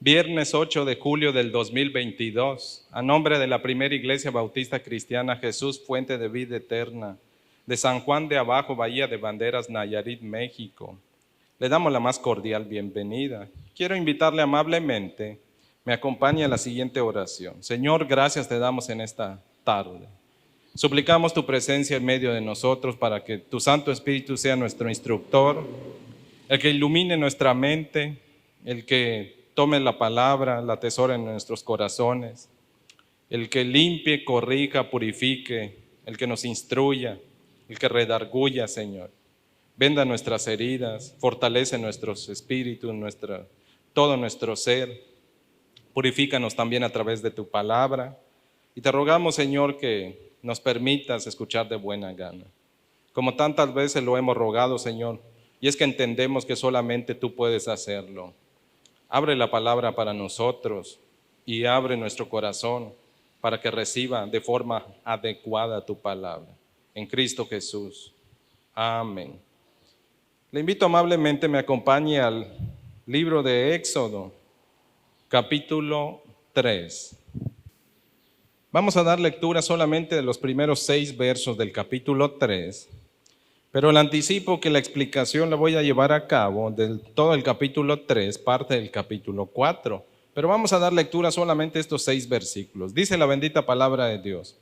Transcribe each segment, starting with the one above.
Viernes 8 de julio del 2022, a nombre de la Primera Iglesia Bautista Cristiana Jesús Fuente de Vida Eterna, de San Juan de Abajo, Bahía de Banderas, Nayarit, México. Le damos la más cordial bienvenida. Quiero invitarle amablemente, me acompañe a la siguiente oración. Señor, gracias te damos en esta tarde. Suplicamos tu presencia en medio de nosotros para que tu Santo Espíritu sea nuestro instructor, el que ilumine nuestra mente, el que tome la palabra, la atesore en nuestros corazones, el que limpie, corrija, purifique, el que nos instruya, el que redarguya, Señor. Venda nuestras heridas, fortalece nuestros espíritus, todo nuestro ser. Purifícanos también a través de tu palabra. Y te rogamos, Señor, que nos permitas escuchar de buena gana. Como tantas veces lo hemos rogado, Señor, y es que entendemos que solamente tú puedes hacerlo. Abre la palabra para nosotros y abre nuestro corazón para que reciba de forma adecuada tu palabra. En Cristo Jesús. Amén. Le invito amablemente, me acompañe al libro de Éxodo, capítulo 3. Vamos a dar lectura solamente de los primeros 6 versos del capítulo 3. Pero le anticipo que la explicación la voy a llevar a cabo de todo el capítulo 3, parte del capítulo 4. Pero vamos a dar lectura solamente a estos 6 versículos. Dice la bendita palabra de Dios.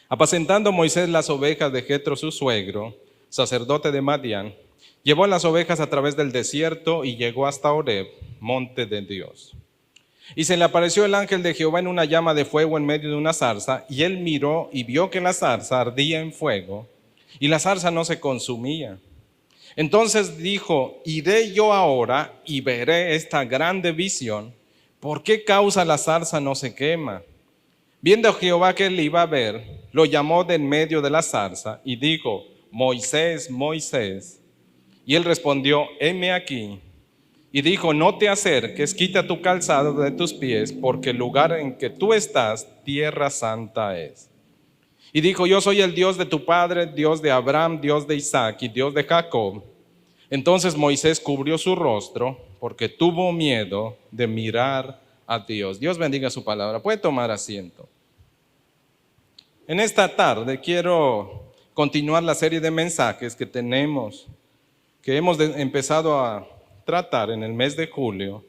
Apacentando Moisés las ovejas de Jetro su suegro, sacerdote de Madián, llevó las ovejas a través del desierto y llegó hasta Horeb, monte de Dios. Y se le apareció el ángel de Jehová en una llama de fuego en medio de una zarza, y él miró y vio que la zarza ardía en fuego, y la zarza no se consumía. Entonces dijo, iré yo ahora y veré esta grande visión. ¿Por qué causa la zarza no se quema? Viendo Jehová que él iba a ver, lo llamó de en medio de la zarza y dijo, Moisés, Moisés. Y él respondió, heme aquí. Y dijo, no te acerques, quita tu calzado de tus pies, porque el lugar en que tú estás, tierra santa es. Y dijo, yo soy el Dios de tu padre, Dios de Abraham, Dios de Isaac y Dios de Jacob. Entonces Moisés cubrió su rostro porque tuvo miedo de mirar a Dios. Dios bendiga su palabra. Puede tomar asiento. En esta tarde quiero continuar la serie de mensajes que tenemos, que hemos empezado a tratar en el mes de julio,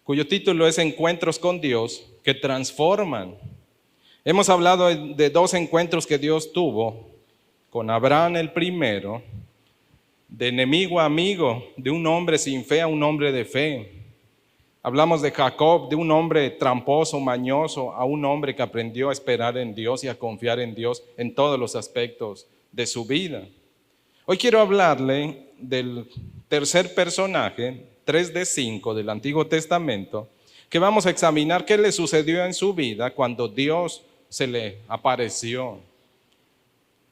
cuyo título es Encuentros con Dios que transforman. Hemos hablado de 2 encuentros que Dios tuvo, con Abraham el primero, de enemigo a amigo, de un hombre sin fe a un hombre de fe. Hablamos de Jacob, de un hombre tramposo, mañoso, a un hombre que aprendió a esperar en Dios y a confiar en Dios en todos los aspectos de su vida. Hoy quiero hablarle del tercer personaje, 3 de 5 del Antiguo Testamento, que vamos a examinar qué le sucedió en su vida cuando Dios se le apareció.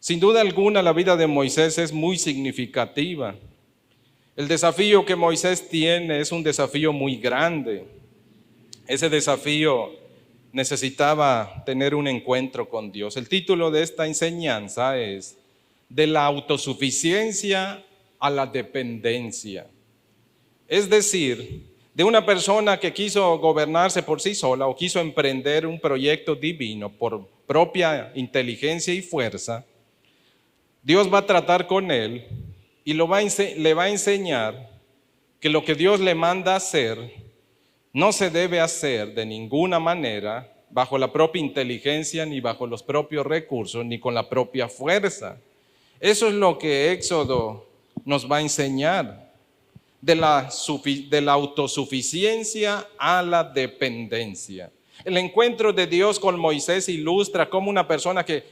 Sin duda alguna, la vida de Moisés es muy significativa. El desafío que Moisés tiene es un desafío muy grande. Ese desafío necesitaba tener un encuentro con Dios. El título de esta enseñanza es De la autosuficiencia a la dependencia. Es decir, de una persona que quiso gobernarse por sí sola o quiso emprender un proyecto divino por propia inteligencia y fuerza, Dios va a tratar con él y le va a enseñar que lo que Dios le manda hacer no se debe hacer de ninguna manera bajo la propia inteligencia, ni bajo los propios recursos, ni con la propia fuerza. Eso es lo que Éxodo nos va a enseñar. De la autosuficiencia a la dependencia. El encuentro de Dios con Moisés ilustra cómo una persona que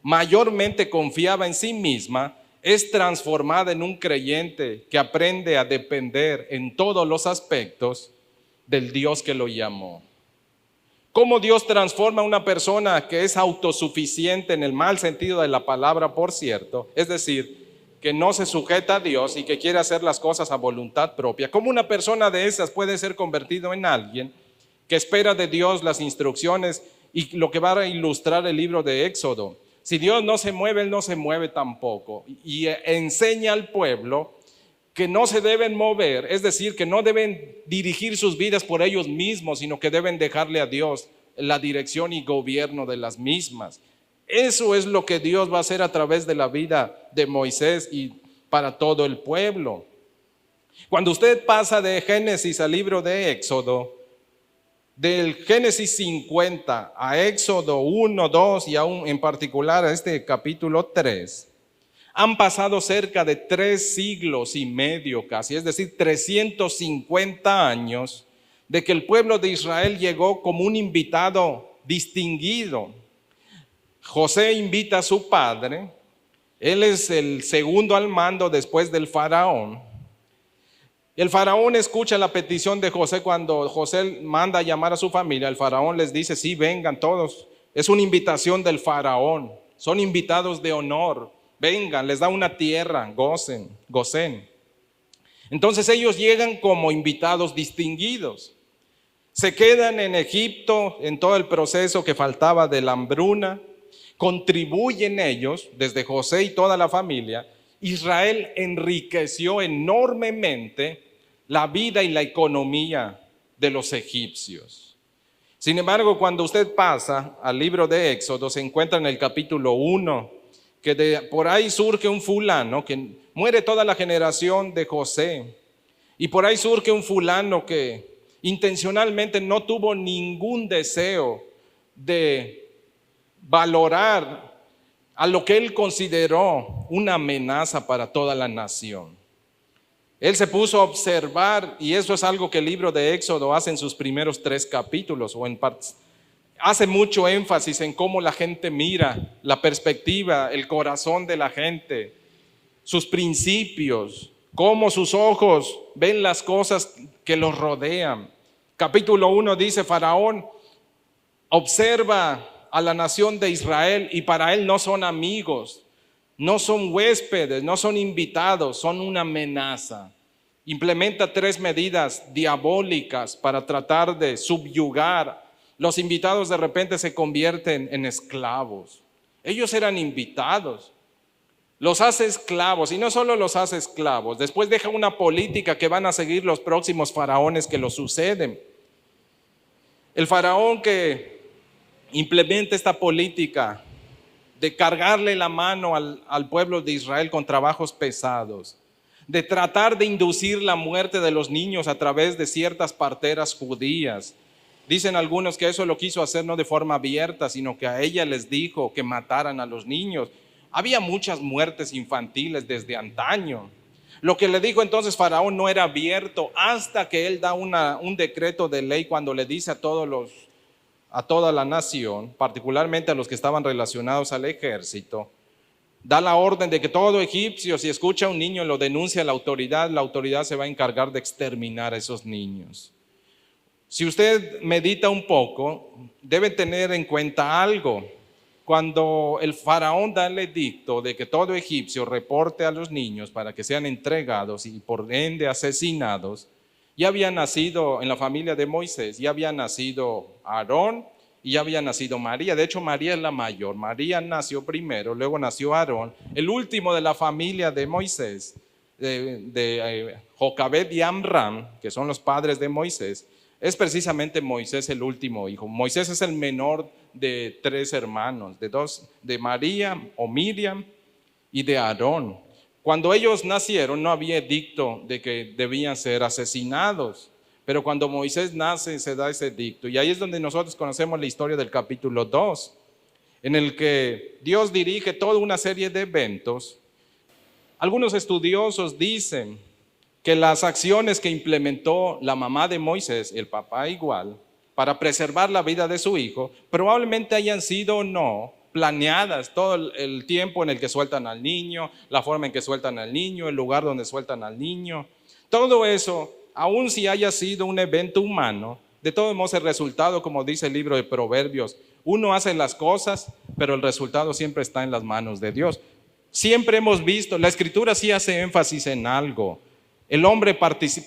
mayormente confiaba en sí misma es transformada en un creyente que aprende a depender en todos los aspectos del Dios que lo llamó. Cómo Dios transforma a una persona que es autosuficiente en el mal sentido de la palabra, por cierto, es decir, que no se sujeta a Dios y que quiere hacer las cosas a voluntad propia. ¿Cómo una persona de esas puede ser convertido en alguien que espera de Dios las instrucciones y lo que va a ilustrar el libro de Éxodo? Si Dios no se mueve, Él no se mueve tampoco. Y enseña al pueblo que no se deben mover, es decir, que no deben dirigir sus vidas por ellos mismos, sino que deben dejarle a Dios la dirección y gobierno de las mismas. Eso es lo que Dios va a hacer a través de la vida de Moisés y para todo el pueblo. Cuando usted pasa de Génesis al libro de Éxodo, del Génesis 50 a Éxodo 1, 2 y aún en particular a este capítulo 3, han pasado cerca de 3 siglos y medio casi, es decir, 350 años de que el pueblo de Israel llegó como un invitado distinguido. José invita a su padre, él es el segundo al mando después del faraón. El faraón escucha la petición de José cuando José manda a llamar a su familia. El faraón les dice, sí, vengan todos. Es una invitación del faraón, son invitados de honor. Vengan, les da una tierra, gocen. Entonces ellos llegan como invitados distinguidos. Se quedan en Egipto en todo el proceso que faltaba de la hambruna. Contribuyen ellos, desde José y toda la familia. Israel enriqueció enormemente la vida y la economía de los egipcios. Sin embargo, cuando usted pasa al libro de Éxodo, se encuentra en el capítulo 1, que por ahí surge un fulano, que muere toda la generación de José, y por ahí surge un fulano que intencionalmente no tuvo ningún deseo de valorar a lo que él consideró una amenaza para toda la nación. Él se puso a observar, y eso es algo que el libro de Éxodo hace en sus primeros 3 capítulos, o en partes. Hace mucho énfasis en cómo la gente mira, la perspectiva, el corazón de la gente, sus principios, cómo sus ojos ven las cosas que los rodean. Capítulo 1 dice, Faraón observa a la nación de Israel y para él no son amigos, no son huéspedes, no son invitados, son una amenaza. Implementa 3 medidas diabólicas para tratar de subyugar. Los invitados de repente se convierten en esclavos. Ellos eran invitados. Los hace esclavos, y no solo los hace esclavos, después deja una política que van a seguir los próximos faraones que los suceden. El faraón que implementa esta política de cargarle la mano al pueblo de Israel con trabajos pesados, de tratar de inducir la muerte de los niños a través de ciertas parteras judías. Dicen algunos que eso lo quiso hacer no de forma abierta, sino que a ella les dijo que mataran a los niños. Había muchas muertes infantiles desde antaño. Lo que le dijo entonces Faraón no era abierto hasta que él da un decreto de ley cuando le dice a toda la nación, particularmente a los que estaban relacionados al ejército, da la orden de que todo egipcio, si escucha a un niño, lo denuncia a la autoridad se va a encargar de exterminar a esos niños. Si usted medita un poco, debe tener en cuenta algo. Cuando el faraón da el edicto de que todo egipcio reporte a los niños para que sean entregados y por ende asesinados, ya había nacido en la familia de Moisés, ya había nacido Aarón y ya había nacido María. De hecho, María es la mayor. María nació primero, luego nació Aarón, el último de la familia de Moisés, de Jocabed y Amram, que son los padres de Moisés. Es precisamente Moisés el último hijo. Moisés es el menor de 3 hermanos, de María o Miriam y de Aarón. Cuando ellos nacieron no había edicto de que debían ser asesinados, pero cuando Moisés nace se da ese edicto. Y ahí es donde nosotros conocemos la historia del capítulo 2, en el que Dios dirige toda una serie de eventos. Algunos estudiosos dicen que las acciones que implementó la mamá de Moisés, el papá igual, para preservar la vida de su hijo, probablemente hayan sido o no planeadas todo el tiempo en el que sueltan al niño, la forma en que sueltan al niño, el lugar donde sueltan al niño. Todo eso, aun si haya sido un evento humano, de todos modos el resultado, como dice el libro de Proverbios, uno hace las cosas, pero el resultado siempre está en las manos de Dios. Siempre hemos visto, la Escritura sí hace énfasis en algo. El hombre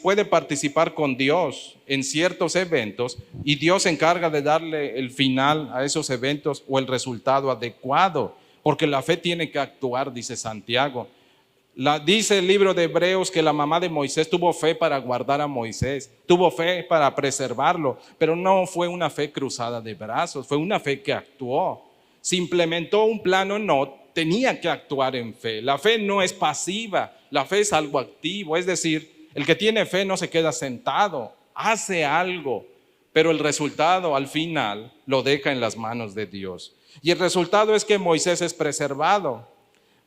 puede participar con Dios en ciertos eventos y Dios se encarga de darle el final a esos eventos o el resultado adecuado, porque la fe tiene que actuar, dice Santiago. Dice el libro de Hebreos que la mamá de Moisés tuvo fe para guardar a Moisés, tuvo fe para preservarlo, pero no fue una fe cruzada de brazos, fue una fe que actuó. Si implementó un plano, no, tenía que actuar en fe. La fe no es pasiva, la fe es algo activo, es decir, el que tiene fe no se queda sentado, hace algo, pero el resultado al final lo deja en las manos de Dios. Y el resultado es que Moisés es preservado.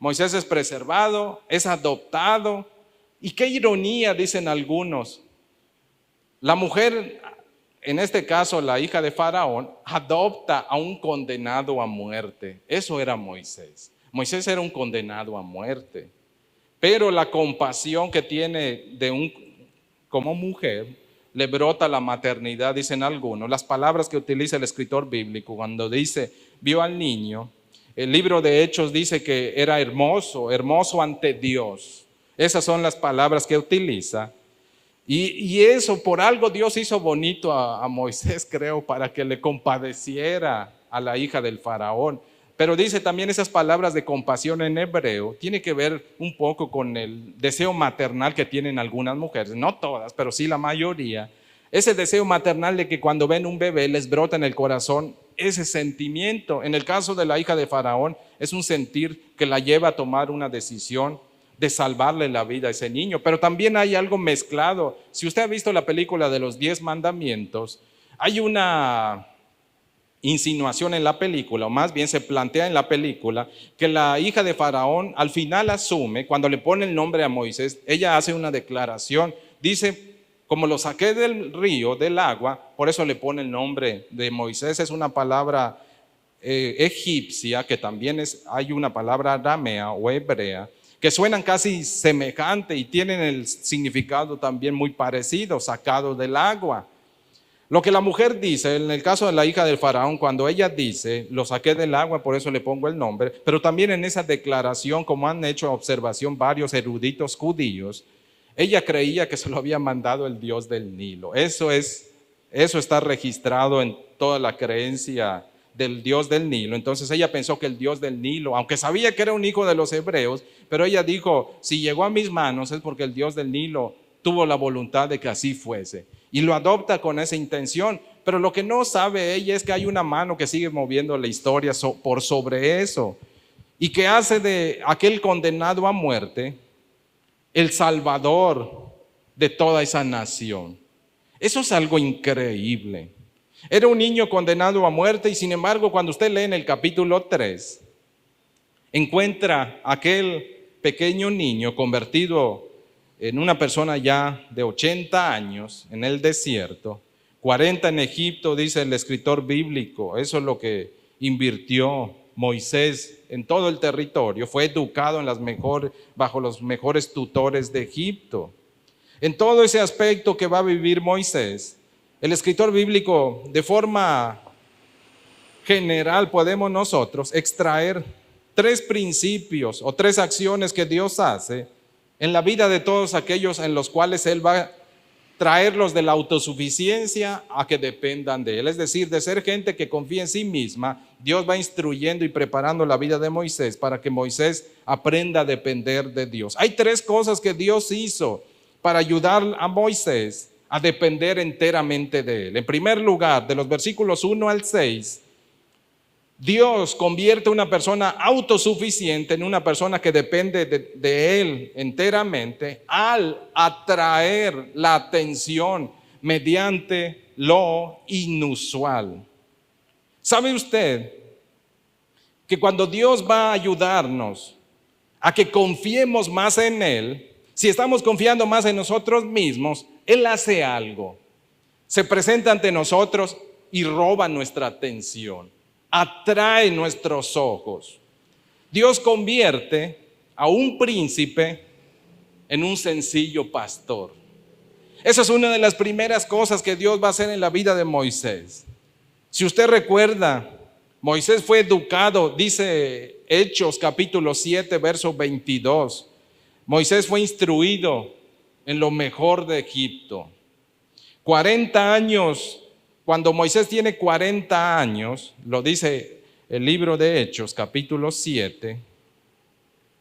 Moisés es preservado, es adoptado. Y qué ironía, dicen algunos. La mujer, en este caso la hija de Faraón, adopta a un condenado a muerte. Eso era Moisés. Moisés era un condenado a muerte. Pero la compasión que tiene como mujer, le brota la maternidad, dicen algunos. Las palabras que utiliza el escritor bíblico cuando dice, vio al niño. El libro de Hechos dice que era hermoso, hermoso ante Dios. Esas son las palabras que utiliza. Y eso, por algo Dios hizo bonito a Moisés, creo, para que le compadeciera a la hija del faraón. Pero dice también esas palabras de compasión en hebreo, tiene que ver un poco con el deseo maternal que tienen algunas mujeres, no todas, pero sí la mayoría. Ese deseo maternal de que cuando ven un bebé les brota en el corazón ese sentimiento. En el caso de la hija de Faraón, es un sentir que la lleva a tomar una decisión de salvarle la vida a ese niño. Pero también hay algo mezclado. Si usted ha visto la película de los 10 mandamientos, hay una insinuación en la película, o más bien se plantea en la película, que la hija de Faraón al final asume, cuando le pone el nombre a Moisés, ella hace una declaración, dice, como lo saqué del río, del agua, por eso le pone el nombre de Moisés. Es una palabra egipcia, que también hay una palabra aramea o hebrea, que suenan casi semejante y tienen el significado también muy parecido, sacado del agua. Lo que la mujer dice, en el caso de la hija del faraón, cuando ella dice, lo saqué del agua, por eso le pongo el nombre, pero también en esa declaración, como han hecho observación varios eruditos judíos, ella creía que se lo había mandado el Dios del Nilo. Eso está registrado en toda la creencia del Dios del Nilo. Entonces ella pensó que el Dios del Nilo, aunque sabía que era un hijo de los hebreos, pero ella dijo, si llegó a mis manos es porque el Dios del Nilo tuvo la voluntad de que así fuese. Y lo adopta con esa intención. Pero lo que no sabe ella es que hay una mano que sigue moviendo la historia por sobre eso. Y que hace de aquel condenado a muerte el salvador de toda esa nación. Eso es algo increíble. Era un niño condenado a muerte y sin embargo cuando usted lee en el capítulo 3, encuentra aquel pequeño niño convertido en una persona ya de 80 años en el desierto, 40 en Egipto, dice el escritor bíblico. Eso es lo que invirtió Moisés en todo el territorio. Fue educado bajo los mejores tutores de Egipto. En todo ese aspecto que va a vivir Moisés, el escritor bíblico, de forma general, podemos nosotros extraer 3 principios o 3 acciones que Dios hace en la vida de todos aquellos en los cuales Él va a traerlos de la autosuficiencia a que dependan de Él. Es decir, de ser gente que confía en sí misma, Dios va instruyendo y preparando la vida de Moisés para que Moisés aprenda a depender de Dios. Hay 3 cosas que Dios hizo para ayudar a Moisés a depender enteramente de Él. En primer lugar, de los versículos 1 al 6, Dios convierte a una persona autosuficiente en una persona que depende de Él enteramente al atraer la atención mediante lo inusual. ¿Sabe usted que cuando Dios va a ayudarnos a que confiemos más en Él, si estamos confiando más en nosotros mismos, Él hace algo, se presenta ante nosotros y roba nuestra atención, atrae nuestros ojos? Dios convierte a un príncipe en un sencillo pastor. Esa es una de las primeras cosas que Dios va a hacer en la vida de Moisés. Si usted recuerda, Moisés fue educado, dice Hechos capítulo 7, verso 22. Moisés fue instruido en lo mejor de Egipto. 40 años, cuando Moisés tiene 40 años, lo dice el libro de Hechos capítulo 7,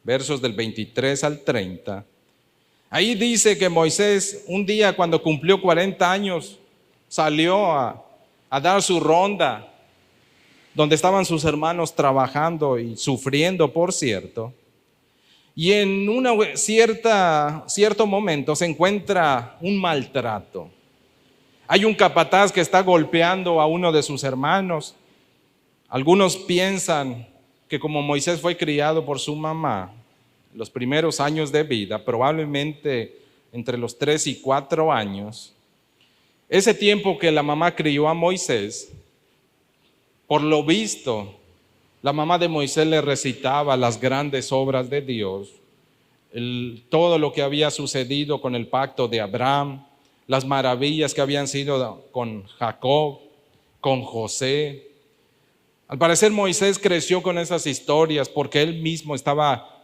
versos del 23 al 30. Ahí dice que Moisés, un día cuando cumplió 40 años, salió a dar su ronda, donde estaban sus hermanos trabajando y sufriendo, por cierto. Y en cierto momento se encuentra un maltrato. Hay un capataz que está golpeando a uno de sus hermanos. Algunos piensan que como Moisés fue criado por su mamá, los primeros años de vida, probablemente entre los 3 y 4 años, ese tiempo que la mamá crió a Moisés, por lo visto, la mamá de Moisés le recitaba las grandes obras de Dios, todo lo que había sucedido con el pacto de Abraham, las maravillas que habían sido con Jacob, con José. Al parecer Moisés creció con esas historias porque él mismo estaba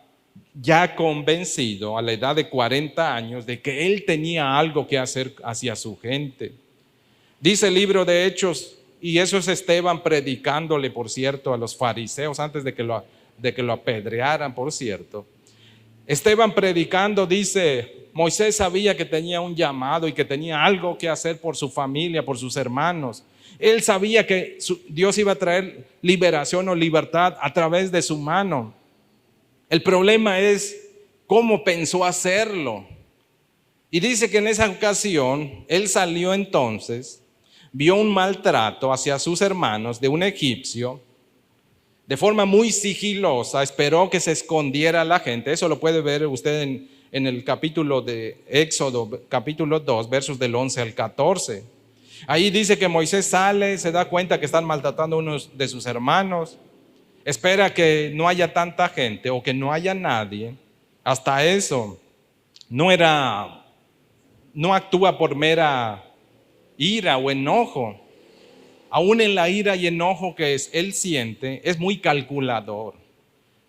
ya convencido a la edad de 40 años de que él tenía algo que hacer hacia su gente. Dice el libro de Hechos, y eso es Esteban predicándole, por cierto, a los fariseos antes de que lo apedrearan, por cierto. Esteban predicando dice, Moisés sabía que tenía un llamado y que tenía algo que hacer por su familia, por sus hermanos. Él sabía que Dios iba a traer liberación o libertad a través de su mano. El problema es cómo pensó hacerlo. Y dice que en esa ocasión, él salió entonces, vio un maltrato hacia sus hermanos de un egipcio, de forma muy sigilosa, esperó que se escondiera la gente. Eso lo puede ver usted en el capítulo de Éxodo, capítulo 2, versos del 11 al 14. Ahí dice que Moisés sale, se da cuenta que están maltratando a uno de sus hermanos, espera que no haya tanta gente o que no haya nadie. Hasta eso, no actúa por mera ira o enojo. Aún en la ira y enojo que él siente, es muy calculador.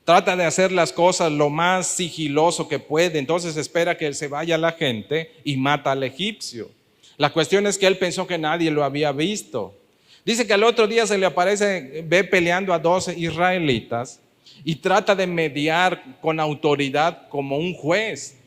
Trata de hacer las cosas lo más sigiloso que puede. Entonces espera que se vaya la gente y mata al egipcio. La cuestión es que él pensó que nadie lo había visto. Dice que al otro día se le aparece, ve peleando a 12 israelitas y trata de mediar con autoridad como un juez.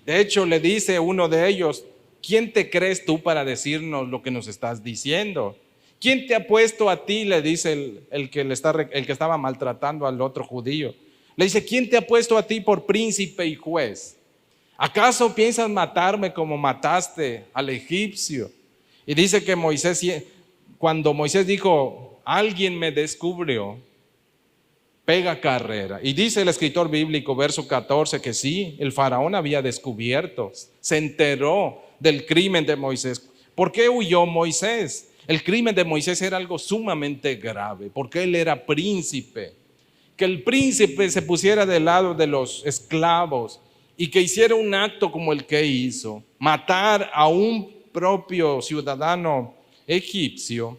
De hecho, le dice uno de ellos, ¿quién te crees tú para decirnos lo que nos estás diciendo? ¿Quién te ha puesto a ti? Le dice el que estaba maltratando al otro judío. Le dice, ¿quién te ha puesto a ti por príncipe y juez? ¿Acaso piensas matarme como mataste al egipcio? Y dice que cuando Moisés dijo, alguien me descubrió, pega carrera. Y dice el escritor bíblico, verso 14, que sí, el faraón había descubierto, se enteró del crimen de Moisés. ¿Por qué huyó Moisés? El crimen de Moisés era algo sumamente grave, porque él era príncipe. Que el príncipe se pusiera del lado de los esclavos y que hiciera un acto como el que hizo, matar a un propio ciudadano egipcio,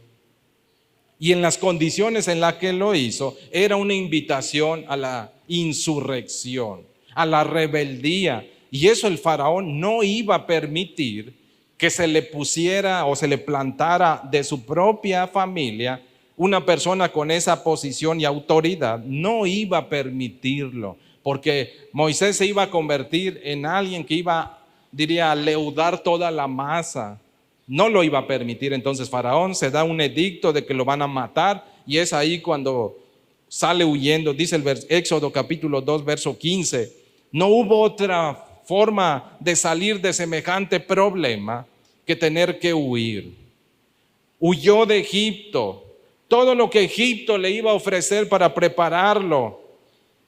y en las condiciones en las que lo hizo, era una invitación a la insurrección, a la rebeldía. Y eso el faraón no iba a permitir que se le pusiera o se le plantara de su propia familia una persona con esa posición y autoridad. No iba a permitirlo, porque Moisés se iba a convertir en alguien que iba, a leudar toda la masa. No lo iba a permitir. Entonces Faraón se da un edicto de que lo van a matar, y es ahí cuando sale huyendo. Dice el Éxodo capítulo 2 verso 15, no hubo otra forma de salir de semejante problema que tener que huir. Huyó de Egipto. Todo lo que Egipto le iba a ofrecer para prepararlo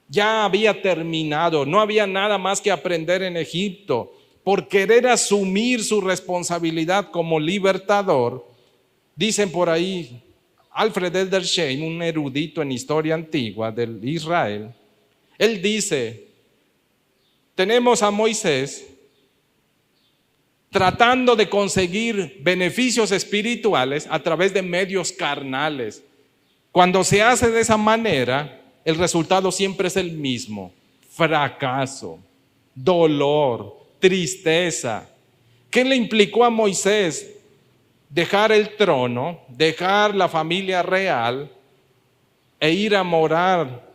ya había terminado. No había nada más que aprender en Egipto. Por querer asumir su responsabilidad como libertador, dicen por ahí, Alfred Edersheim, un erudito en historia antigua del Israel, él dice, tenemos a Moisés tratando de conseguir beneficios espirituales a través de medios carnales. Cuando se hace de esa manera, el resultado siempre es el mismo: fracaso, dolor, tristeza. ¿Qué le implicó a Moisés dejar el trono, dejar la familia real e ir a morar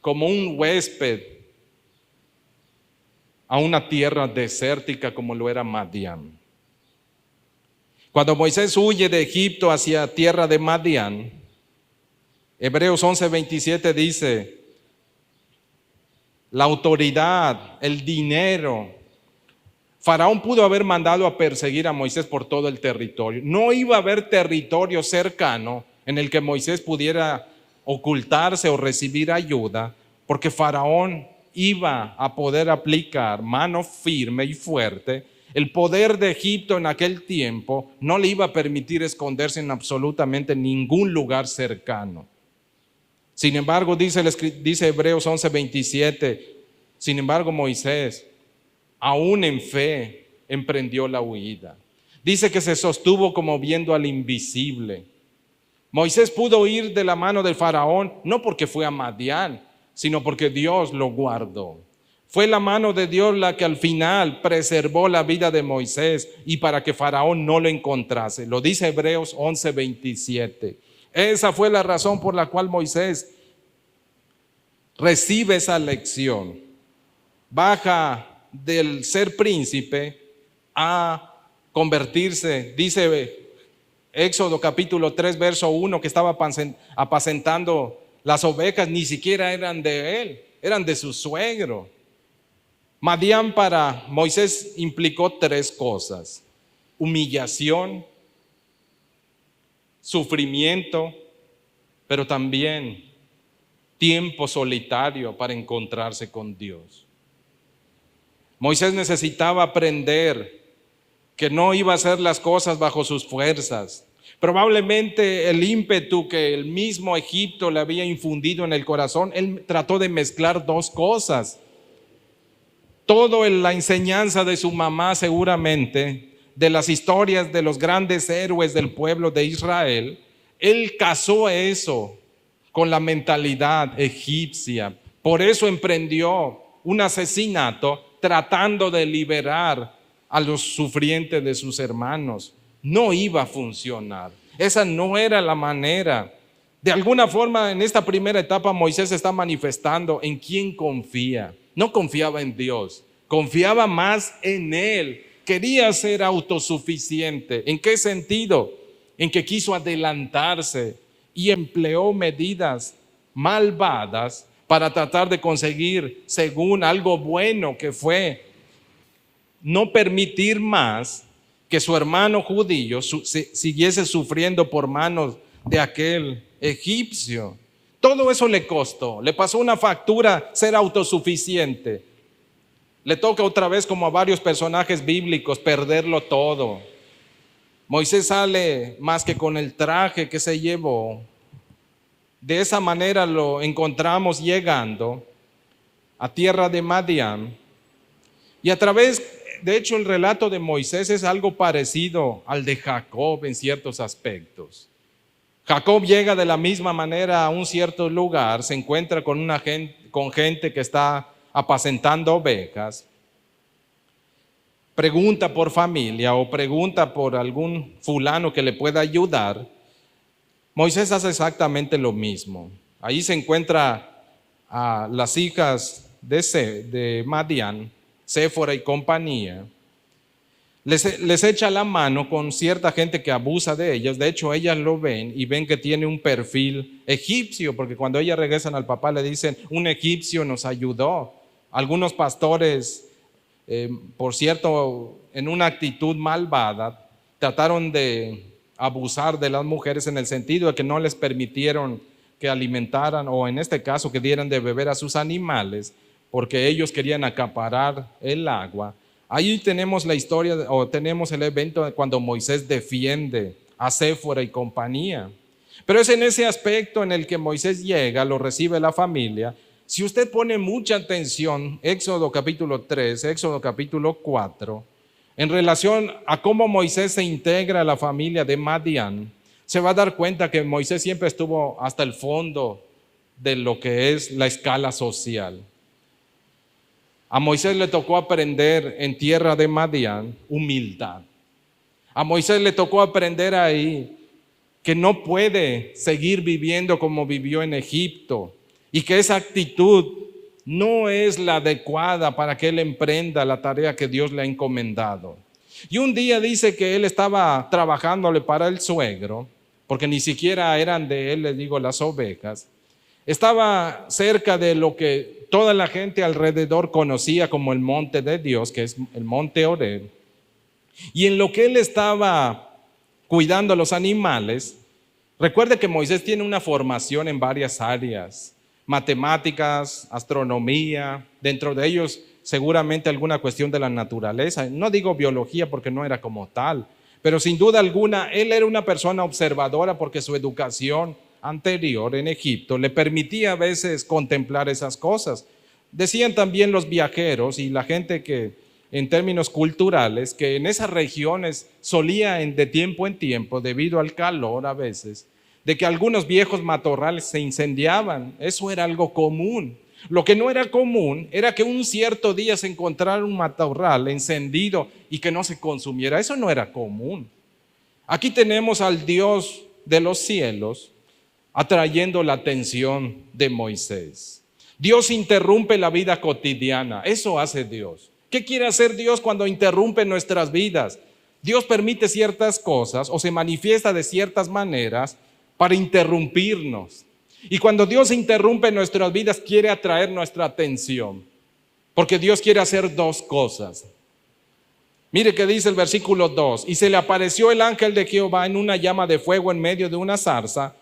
como un huésped a una tierra desértica como lo era Madián. Cuando Moisés huye de Egipto hacia tierra de Madián, Hebreos 11:27 dice, la autoridad, el dinero, Faraón pudo haber mandado a perseguir a Moisés por todo el territorio. No iba a haber territorio cercano en el que Moisés pudiera ocultarse o recibir ayuda, porque Faraón iba a poder aplicar mano firme y fuerte. El poder de Egipto en aquel tiempo no le iba a permitir esconderse en absolutamente ningún lugar cercano. Sin embargo, dice Hebreos 11:27, sin embargo Moisés, aún en fe, emprendió la huida. Dice que se sostuvo como viendo al invisible. Moisés pudo ir de la mano del faraón, no porque fue a Madián, sino porque Dios lo guardó. Fue la mano de Dios la que al final preservó la vida de Moisés y para que Faraón no lo encontrase. Lo dice Hebreos 11:27. Esa fue la razón por la cual Moisés recibe esa lección. Baja del ser príncipe a convertirse, dice Éxodo capítulo 3 verso 1, que estaba apacentando las ovejas, ni siquiera eran de él, eran de su suegro. Madián para Moisés implicó tres cosas: humillación, sufrimiento, pero también tiempo solitario para encontrarse con Dios. Moisés necesitaba aprender que no iba a hacer las cosas bajo sus fuerzas. Probablemente el ímpetu que el mismo Egipto le había infundido en el corazón, él trató de mezclar dos cosas. Todo en la enseñanza de su mamá seguramente, de las historias de los grandes héroes del pueblo de Israel, él casó eso con la mentalidad egipcia. Por eso emprendió un asesinato tratando de liberar a los sufrientes de sus hermanos. No iba a funcionar. Esa no era la manera. De alguna forma, en esta primera etapa, Moisés está manifestando en quién confía. No confiaba en Dios, confiaba más en él. Quería ser autosuficiente. ¿En qué sentido? En que quiso adelantarse y empleó medidas malvadas para tratar de conseguir, según algo bueno que fue, no permitir más que su hermano judío siguiese sufriendo por manos de aquel egipcio. Todo eso le costó, le pasó una factura ser autosuficiente. Le toca otra vez, como a varios personajes bíblicos, perderlo todo. Moisés sale más que con el traje que se llevó. De esa manera lo encontramos llegando a tierra de Madián. Y a través, de hecho, el relato de Moisés es algo parecido al de Jacob en ciertos aspectos. Jacob llega de la misma manera a un cierto lugar, se encuentra con gente que está apacentando ovejas, pregunta por familia o pregunta por algún fulano que le pueda ayudar. Moisés hace exactamente lo mismo. Ahí se encuentra a las hijas de Madián, Séfora y compañía. Les echa la mano con cierta gente que abusa de ellos. De hecho, ellas lo ven y ven que tiene un perfil egipcio, porque cuando ellas regresan al papá le dicen, un egipcio nos ayudó. Algunos pastores, por cierto, en una actitud malvada, trataron de abusar de las mujeres en el sentido de que no les permitieron que alimentaran, o en este caso que dieran de beber a sus animales, porque ellos querían acaparar el agua. Ahí tenemos la historia, o tenemos el evento de cuando Moisés defiende a Séfora y compañía. Pero es en ese aspecto en el que Moisés llega, lo recibe la familia. Si usted pone mucha atención, Éxodo capítulo 3, Éxodo capítulo 4, en relación a cómo Moisés se integra a la familia de Madián, se va a dar cuenta que Moisés siempre estuvo hasta el fondo de lo que es la escala social. A Moisés le tocó aprender en tierra de Madián humildad. A Moisés le tocó aprender ahí que no puede seguir viviendo como vivió en Egipto y que esa actitud no es la adecuada para que él emprenda la tarea que Dios le ha encomendado. Y un día dice que él estaba trabajándole para el suegro, porque ni siquiera eran de él, les digo, las ovejas. Estaba cerca de lo que toda la gente alrededor conocía como el monte de Dios, que es el monte Horeb. Y en lo que él estaba cuidando a los animales, recuerde que Moisés tiene una formación en varias áreas: matemáticas, astronomía, dentro de ellos seguramente alguna cuestión de la naturaleza. No digo biología porque no era como tal, pero sin duda alguna él era una persona observadora porque su educación anterior en Egipto le permitía a veces contemplar esas cosas. Decían también los viajeros y la gente que en términos culturales que en esas regiones solía de tiempo en tiempo, debido al calor a veces, de que algunos viejos matorrales se incendiaban. Eso era algo común. Lo que no era común era que un cierto día se encontrara un matorral encendido y que no se consumiera. Eso no era común. Aquí tenemos al Dios de los cielos atrayendo la atención de Moisés. Dios interrumpe la vida cotidiana. Eso hace Dios. ¿Qué quiere hacer Dios cuando interrumpe nuestras vidas? Dios permite ciertas cosas o se manifiesta de ciertas maneras para interrumpirnos. Y cuando Dios interrumpe nuestras vidas, quiere atraer nuestra atención, porque Dios quiere hacer dos cosas. Mire que dice el versículo 2: y se le apareció el ángel de Jehová en una llama de fuego en medio de una zarza,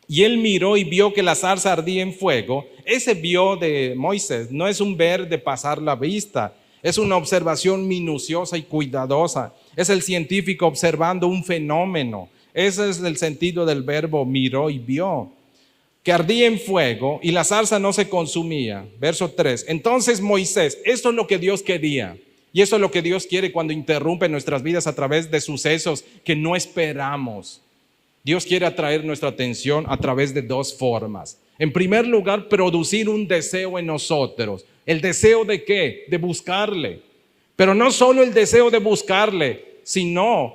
y él miró y vio que la zarza ardía en fuego. Ese vio de Moisés no es un ver de pasar la vista, es una observación minuciosa y cuidadosa. Es el científico observando un fenómeno. Ese es el sentido del verbo miró y vio, que ardía en fuego y la zarza no se consumía. Verso 3: entonces Moisés, esto es lo que Dios quería, y eso es lo que Dios quiere cuando interrumpe nuestras vidas a través de sucesos que no esperamos. Dios quiere atraer nuestra atención a través de dos formas. En primer lugar, producir un deseo en nosotros. ¿El deseo de qué? De buscarle. Pero no solo el deseo de buscarle, sino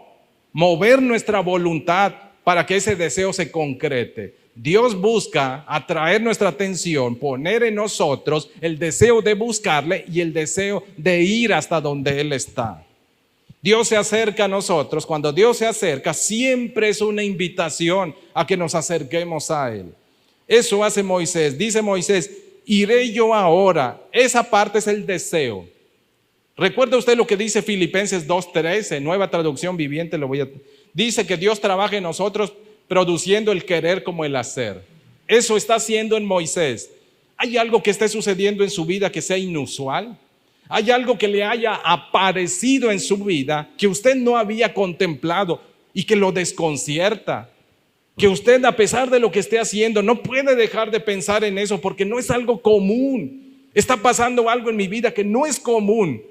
mover nuestra voluntad para que ese deseo se concrete. Dios busca atraer nuestra atención, poner en nosotros el deseo de buscarle y el deseo de ir hasta donde Él está. Dios se acerca a nosotros. Cuando Dios se acerca, siempre es una invitación a que nos acerquemos a Él. Eso hace Moisés. Dice Moisés: iré yo ahora. Esa parte es el deseo. Recuerda usted lo que dice Filipenses 2:13, Nueva Traducción Viviente. Dice que Dios trabaja en nosotros produciendo el querer como el hacer. Eso está haciendo en Moisés. ¿Hay algo que esté sucediendo en su vida que sea inusual? ¿Hay algo que le haya aparecido en su vida que usted no había contemplado y que lo desconcierta? Que usted, a pesar de lo que esté haciendo, no puede dejar de pensar en eso porque no es algo común. Está pasando algo en mi vida que no es común.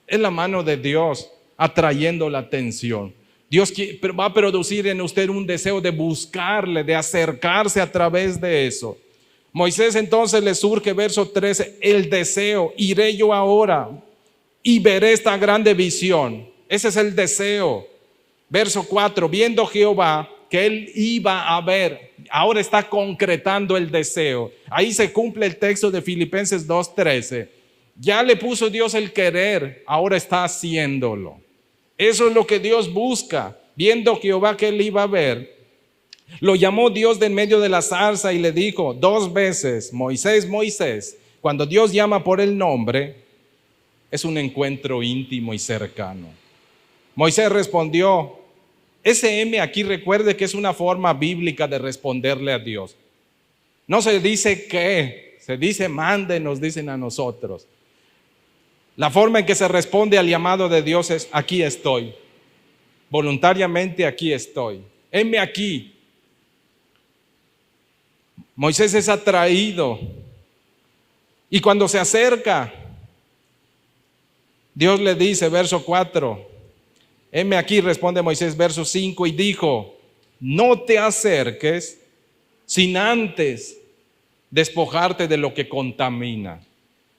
Es la mano de Dios atrayendo la atención. Dios va a producir en usted un deseo de buscarle, de acercarse a través de eso. Moisés entonces le surge, verso 13, el deseo: iré yo ahora y veré esta grande visión. Ese es el deseo. Verso 4, viendo Jehová que él iba a ver, ahora está concretando el deseo. Ahí se cumple el texto de Filipenses 2:13. Ya le puso Dios el querer, ahora está haciéndolo. Eso es lo que Dios busca. Viendo Jehová que él iba a ver, lo llamó Dios de en medio de la zarza y le dijo 2 veces: Moisés, Moisés. Cuando Dios llama por el nombre, es un encuentro íntimo y cercano. Moisés respondió. Ese M aquí, recuerde que es una forma bíblica de responderle a Dios. No se dice que, se dice mande, nos dicen a nosotros. La forma en que se responde al llamado de Dios es: aquí estoy. Voluntariamente aquí estoy. Heme aquí. Moisés es atraído. Y cuando se acerca, Dios le dice, verso 4, heme aquí, responde Moisés, verso 5, y dijo: no te acerques sin antes despojarte de lo que contamina.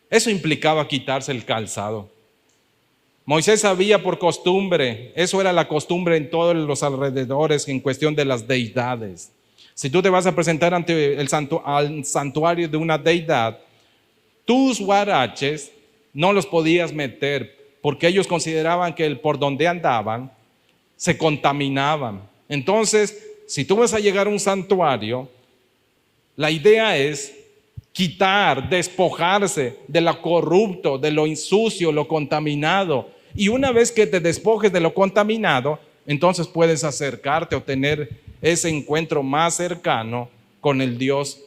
Eso implicaba quitarse el calzado. Moisés sabía por costumbre, eso era la costumbre en todos los alrededores en cuestión de las deidades. Si tú te vas a presentar ante al santuario de una deidad, tus huaraches no los podías meter porque ellos consideraban que por donde andaban se contaminaban. Entonces, si tú vas a llegar a un santuario, la idea es quitar, despojarse de lo corrupto, de lo insucio, lo contaminado. Y una vez que te despojes de lo contaminado, entonces puedes acercarte o tener ese encuentro más cercano con el Dios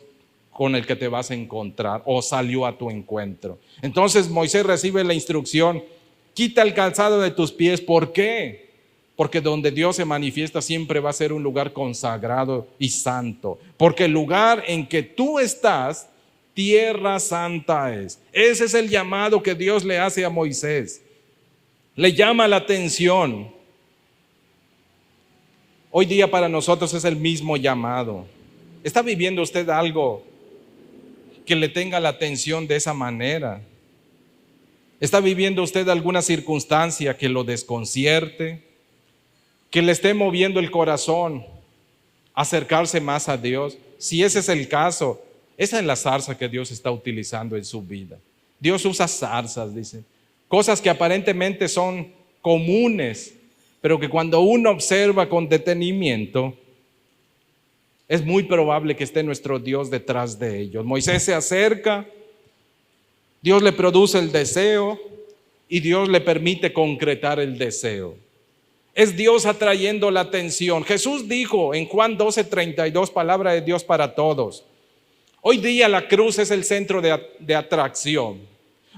con el que te vas a encontrar o salió a tu encuentro. Entonces Moisés recibe la instrucción: quita el calzado de tus pies. ¿Por qué? Porque donde Dios se manifiesta siempre va a ser un lugar consagrado y santo. Porque el lugar en que tú estás, tierra santa es. Ese es el llamado que Dios le hace a Moisés. Le llama la atención. Hoy día para nosotros es el mismo llamado. ¿Está viviendo usted algo que le tenga la atención de esa manera? ¿Está viviendo usted alguna circunstancia que lo desconcierte, que le esté moviendo el corazón a acercarse más a Dios? Si ese es el caso, esa es la zarza que Dios está utilizando en su vida. Dios usa zarzas, dice, cosas que aparentemente son comunes, pero que cuando uno observa con detenimiento, es muy probable que esté nuestro Dios detrás de ellos. Moisés se acerca, Dios le produce el deseo y Dios le permite concretar el deseo. Es Dios atrayendo la atención. Jesús dijo en Juan 12:32, palabra de Dios para todos: hoy día la cruz es el centro de atracción.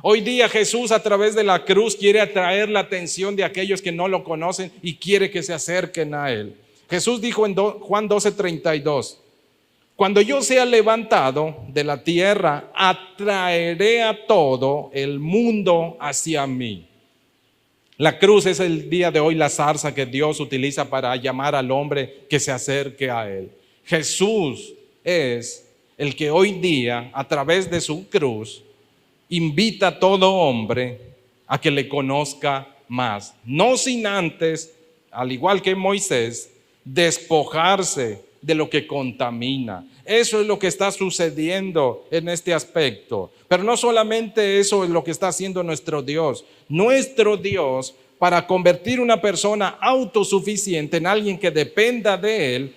Hoy día Jesús a través de la cruz quiere atraer la atención de aquellos que no lo conocen y quiere que se acerquen a Él. Jesús dijo en Juan 12:32, cuando yo sea levantado de la tierra, atraeré a todo el mundo hacia mí. La cruz es el día de hoy la zarza que Dios utiliza para llamar al hombre que se acerque a Él. Jesús es el que hoy día, a través de su cruz, invita a todo hombre a que le conozca más. No sin antes, al igual que Moisés, despojarse de lo que contamina. Eso es lo que está sucediendo en este aspecto. Pero no solamente eso es lo que está haciendo nuestro Dios. Nuestro Dios, para convertir una persona autosuficiente en alguien que dependa de Él,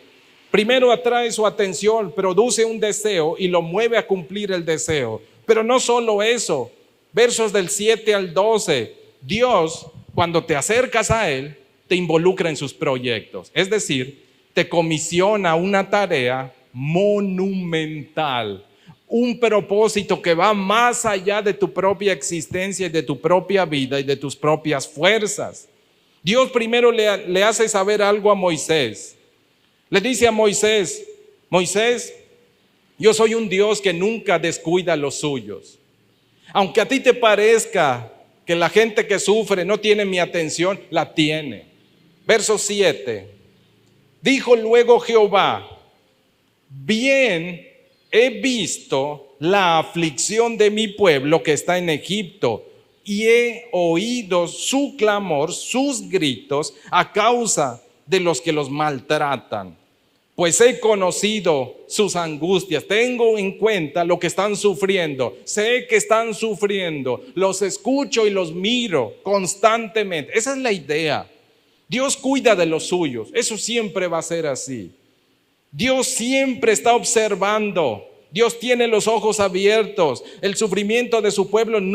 primero atrae su atención, produce un deseo y lo mueve a cumplir el deseo. Pero no solo eso, versos del 7 al 12, Dios, cuando te acercas a Él, te involucra en sus proyectos. Es decir, te comisiona una tarea monumental, un propósito que va más allá de tu propia existencia y de tu propia vida y de tus propias fuerzas. Dios primero le hace saber algo a Moisés. Le dice a Moisés: Moisés, yo soy un Dios que nunca descuida a los suyos. Aunque a ti te parezca que la gente que sufre no tiene mi atención, la tiene. Verso 7. Dijo luego Jehová: bien he visto la aflicción de mi pueblo que está en Egipto, y he oído su clamor, sus gritos, a causa de los que los maltratan. Pues he conocido sus angustias, tengo en cuenta lo que están sufriendo, sé que están sufriendo, los escucho y los miro constantemente. Esa es la idea. Dios cuida de los suyos, eso siempre va a ser así. Dios siempre está observando, Dios tiene los ojos abiertos. El sufrimiento de su pueblo Él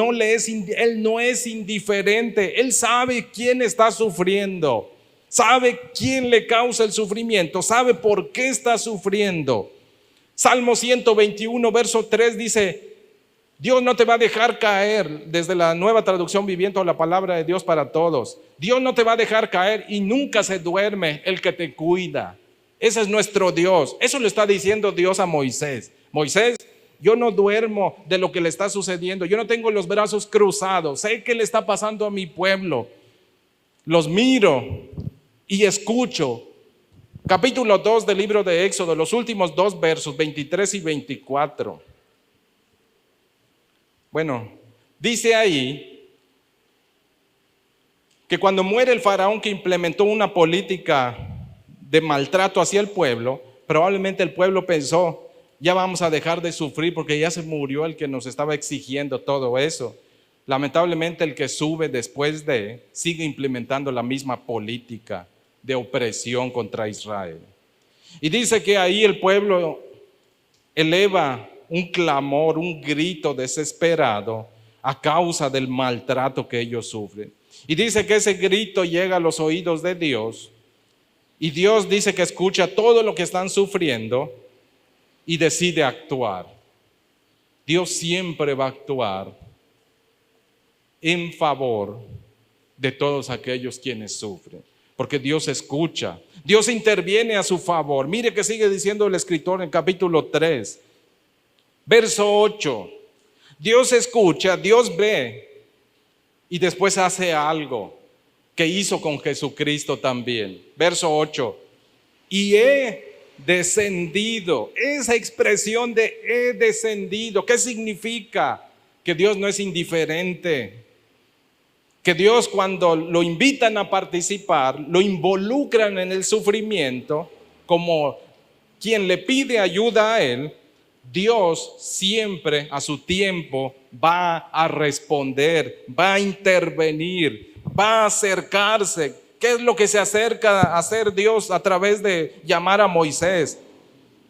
no es indiferente, Él sabe quién está sufriendo. Sabe quién le causa el sufrimiento, sabe por qué está sufriendo. Salmo 121, verso 3 dice: Dios no te va a dejar caer, desde la Nueva Traducción Viviente o la palabra de Dios para todos. Dios no te va a dejar caer y nunca se duerme el que te cuida. Ese es nuestro Dios. Eso le está diciendo Dios a Moisés. Moisés, yo no duermo de lo que le está sucediendo. Yo no tengo los brazos cruzados. Sé qué le está pasando a mi pueblo. Los miro y escucho. Capítulo 2 del libro de Éxodo, los últimos 2 versos, 23 y 24. Bueno, dice ahí que cuando muere el faraón que implementó una política de maltrato hacia el pueblo, probablemente el pueblo pensó: ya vamos a dejar de sufrir porque ya se murió el que nos estaba exigiendo todo eso. Lamentablemente el que sube después sigue implementando la misma política de opresión contra Israel. Y dice que ahí el pueblo eleva un clamor, un grito desesperado a causa del maltrato que ellos sufren. Y dice que ese grito llega a los oídos de Dios, y Dios dice que escucha todo lo que están sufriendo y decide actuar. Dios siempre va a actuar en favor de todos aquellos quienes sufren, porque Dios escucha, Dios interviene a su favor. Mire que sigue diciendo el escritor en capítulo 3, verso 8. Dios escucha, Dios ve y después hace algo que hizo con Jesucristo también. Verso 8, y he descendido. Esa expresión de he descendido, ¿qué significa? Que Dios no es indiferente, que Dios, cuando lo invitan a participar, lo involucran en el sufrimiento como quien le pide ayuda a Él. Dios siempre a su tiempo va a responder, va a intervenir, va a acercarse. ¿Qué es lo que se acerca a hacer Dios a través de llamar a Moisés?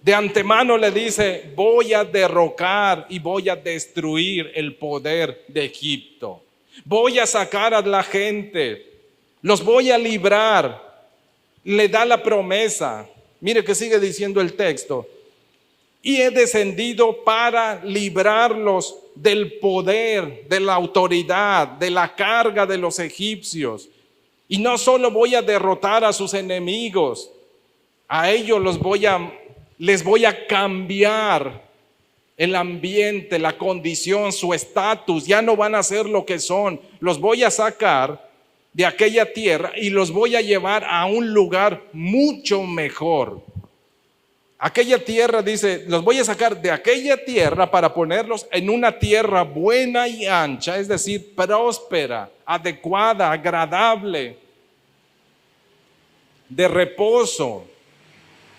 De antemano le dice: voy a derrocar y voy a destruir el poder de Egipto. Voy a sacar a la gente, los voy a librar. Le da la promesa. Mire que sigue diciendo el texto: y he descendido para librarlos del poder, de la autoridad, de la carga de los egipcios. Y no solo voy a derrotar a sus enemigos, a ellos les voy a cambiar el ambiente, la condición, su estatus. Ya no van a ser lo que son. Los voy a sacar de aquella tierra y los voy a llevar a un lugar mucho mejor. Aquella tierra, dice, los voy a sacar de aquella tierra para ponerlos en una tierra buena y ancha, es decir, próspera, adecuada, agradable, de reposo,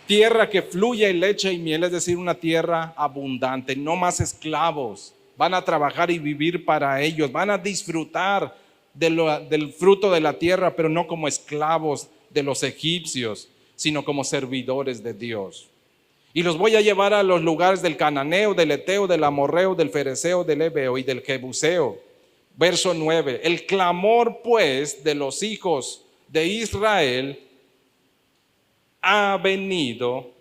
tierra que fluye leche y miel, es decir, una tierra abundante, no más esclavos. Van a trabajar y vivir para ellos, van a disfrutar del fruto de la tierra, pero no como esclavos de los egipcios, sino como servidores de Dios. Y los voy a llevar a los lugares del cananeo, del eteo, del amorreo, del fereceo, del heveo y del jebuseo. Verso 9, el clamor pues de los hijos de Israel ha venido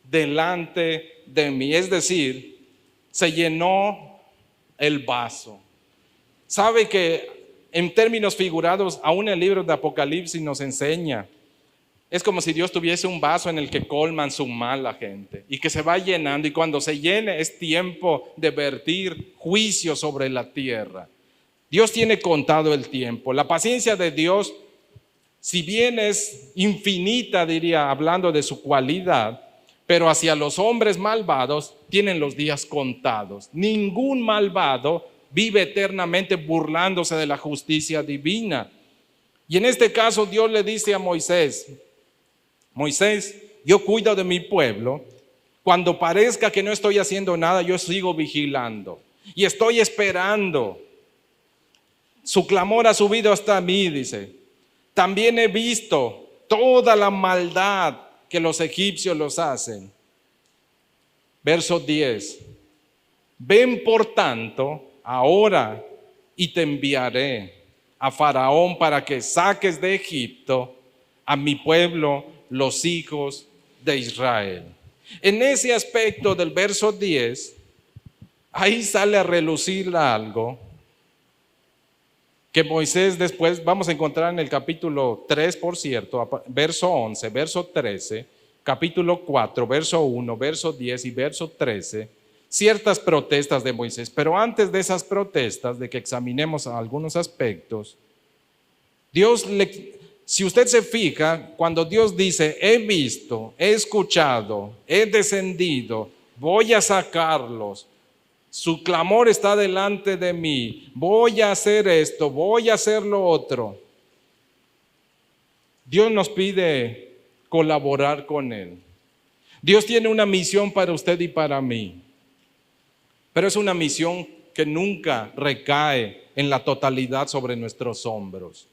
delante de mí. Es decir, se llenó el vaso. Sabe que en términos figurados, aún el libro de Apocalipsis nos enseña. Es como si Dios tuviese un vaso en el que colman su mal la gente y que se va llenando, y cuando se llene es tiempo de vertir juicio sobre la tierra. Dios tiene contado el tiempo. La paciencia de Dios, si bien es infinita, diría, hablando de su cualidad, pero hacia los hombres malvados tienen los días contados. Ningún malvado vive eternamente burlándose de la justicia divina. Y en este caso Dios le dice a Moisés: Moisés, yo cuido de mi pueblo. Cuando parezca que no estoy haciendo nada, yo sigo vigilando y estoy esperando. Su clamor ha subido hasta mí, dice. También he visto toda la maldad que los egipcios los hacen. Verso 10. Ven por tanto ahora y te enviaré a Faraón para que saques de Egipto a mi pueblo, los hijos de Israel. En ese aspecto del verso 10, ahí sale a relucir algo que Moisés después vamos a encontrar en el capítulo 3, por cierto, verso 11, verso 13, capítulo 4, verso 1, verso 10 y verso 13, ciertas protestas de Moisés. Pero antes de esas protestas, de que examinemos algunos aspectos, si usted se fija, cuando Dios dice: he visto, he escuchado, he descendido, voy a sacarlos, su clamor está delante de mí, voy a hacer esto, voy a hacer lo otro. Dios nos pide colaborar con Él. Dios tiene una misión para usted y para mí, pero es una misión que nunca recae en la totalidad sobre nuestros hombros,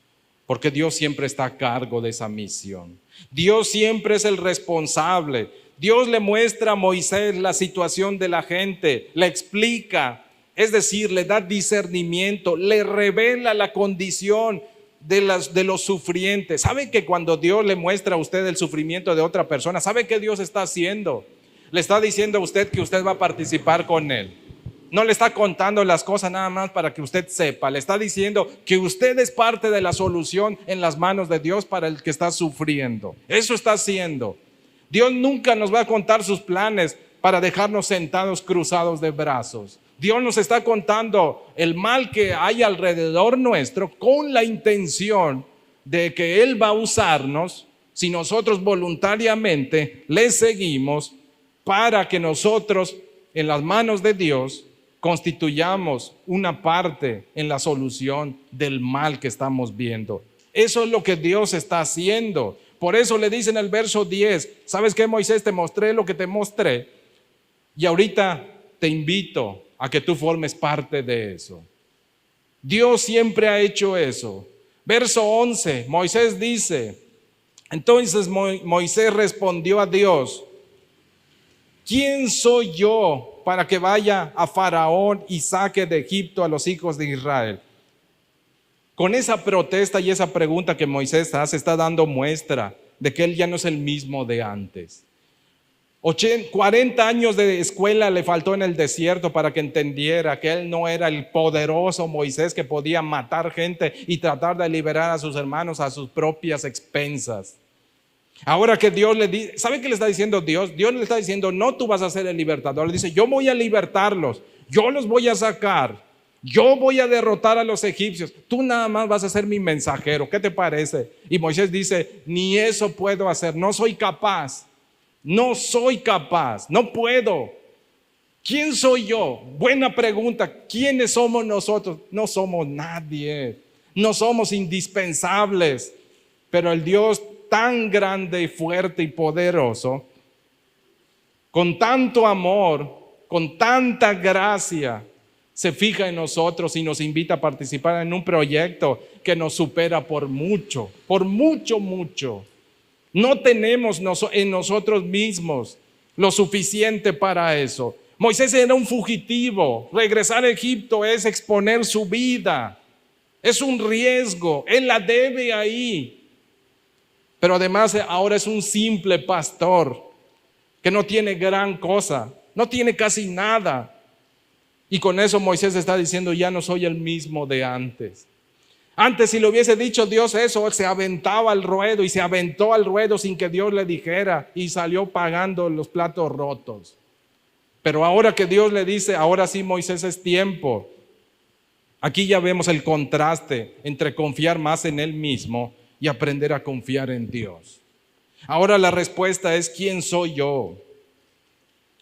porque Dios siempre está a cargo de esa misión. Dios siempre es el responsable. Dios le muestra a Moisés la situación de la gente, le explica, es decir, le da discernimiento, le revela la condición de los sufrientes. ¿Sabe que cuando Dios le muestra a usted el sufrimiento de otra persona, sabe qué Dios está haciendo? Le está diciendo a usted que usted va a participar con él. No le está contando las cosas nada más para que usted sepa. Le está diciendo que usted es parte de la solución en las manos de Dios para el que está sufriendo. Eso está haciendo. Dios nunca nos va a contar sus planes para dejarnos sentados cruzados de brazos. Dios nos está contando el mal que hay alrededor nuestro con la intención de que Él va a usarnos si nosotros voluntariamente le seguimos, para que nosotros en las manos de Dios constituyamos una parte en la solución del mal que estamos viendo. Eso es lo que Dios está haciendo. Por eso le dice en el verso 10, ¿sabes qué, Moisés? Te mostré lo que te mostré y ahorita te invito a que tú formes parte de eso. Dios siempre ha hecho eso. Verso 11, Moisés dice, entonces Moisés respondió a Dios, ¿quién soy yo para que vaya a Faraón y saque de Egipto a los hijos de Israel? Con esa protesta y esa pregunta que Moisés hace, está dando muestra de que él ya no es el mismo de antes. 40 años de escuela le faltó en el desierto para que entendiera que él no era el poderoso Moisés que podía matar gente y tratar de liberar a sus hermanos a sus propias expensas. Ahora que Dios le dice, ¿sabe qué le está diciendo Dios? Dios le está diciendo, no, tú vas a ser el libertador. Le dice, yo voy a libertarlos, yo los voy a sacar, yo voy a derrotar a los egipcios, tú nada más vas a ser mi mensajero. ¿Qué te parece? Y Moisés dice, ni eso puedo hacer, no soy capaz, no puedo. ¿Quién soy yo? Buena pregunta. ¿Quiénes somos nosotros? No somos nadie, no somos indispensables, pero el Dios tan grande y fuerte y poderoso, con tanto amor, con tanta gracia, se fija en nosotros y nos invita a participar en un proyecto que nos supera por mucho, mucho. No tenemos en nosotros mismos lo suficiente para eso. Moisés era un fugitivo. Regresar a Egipto es exponer su vida. Es un riesgo. Él la debe ahí. Pero además ahora es un simple pastor que no tiene gran cosa, no tiene casi nada. Y con eso Moisés está diciendo, ya no soy el mismo de antes. Antes, si le hubiese dicho Dios eso, él se aventaba al ruedo y se aventó al ruedo sin que Dios le dijera y salió pagando los platos rotos. Pero ahora que Dios le dice, ahora sí, Moisés, es tiempo. Aquí ya vemos el contraste entre confiar más en él mismo y aprender a confiar en Dios. Ahora la respuesta es, ¿quién soy yo?